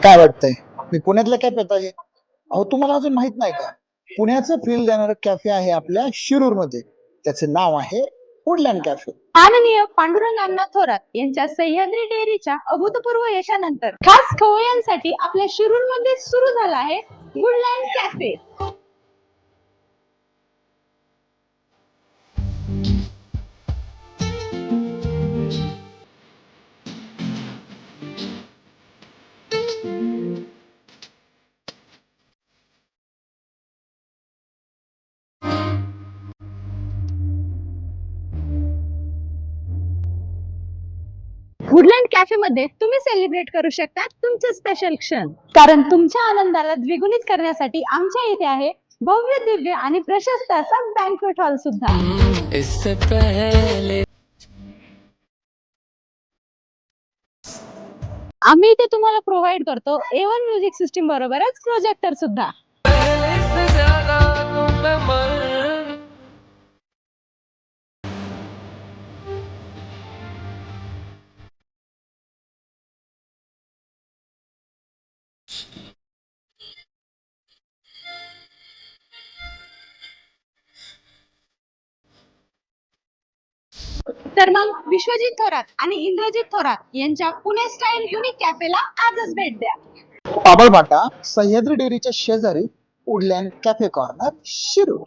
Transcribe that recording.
काय वाटतंय, मी पुण्यातल्या कॅफेत आहे? अहो, तुम्हाला अजून माहित नाही का? पुण्याचं फील देणारं कॅफे आहे आपल्या शिरूर मध्ये. त्याचे नाव आहे वुडलँड कॅफे. माननीय पांडुरंग अण्णा थोरात यांच्या सह्याद्री डेअरीच्या अभूतपूर्व यशानंतर खास खवय्यांसाठी आपल्या शिरूर मध्ये सुरू झाला आहे वुडलँड कॅफे. वुडलँड कॅफे मध्ये तुम्ही सेलिब्रेट करू शकता तुमचे स्पेशल क्षण, कारण तुमच्या आनंदाला द्विगुणित करण्यासाठी आमच्या इथे आहे भव्य दिव्य आणि प्रशस्त असा बँक्वेट हॉल सुद्धा. इससे पहले आम्ही इथे तुम्हाला प्रोव्हाइड करतो A1 म्युझिक सिस्टीम बरोबरच प्रोजेक्टर सुद्धा. से ज्यादा मैं मर तर मग विश्वजित थोरात आणि इंद्रजित थोरात यांच्या पुणे स्टाईल युनिक कॅफेला आजच भेट द्या. पाबळफाटा सह्याद्री डेअरीच्या शेजारी वुडलँड कॅफे कॉर्नर शिरूर.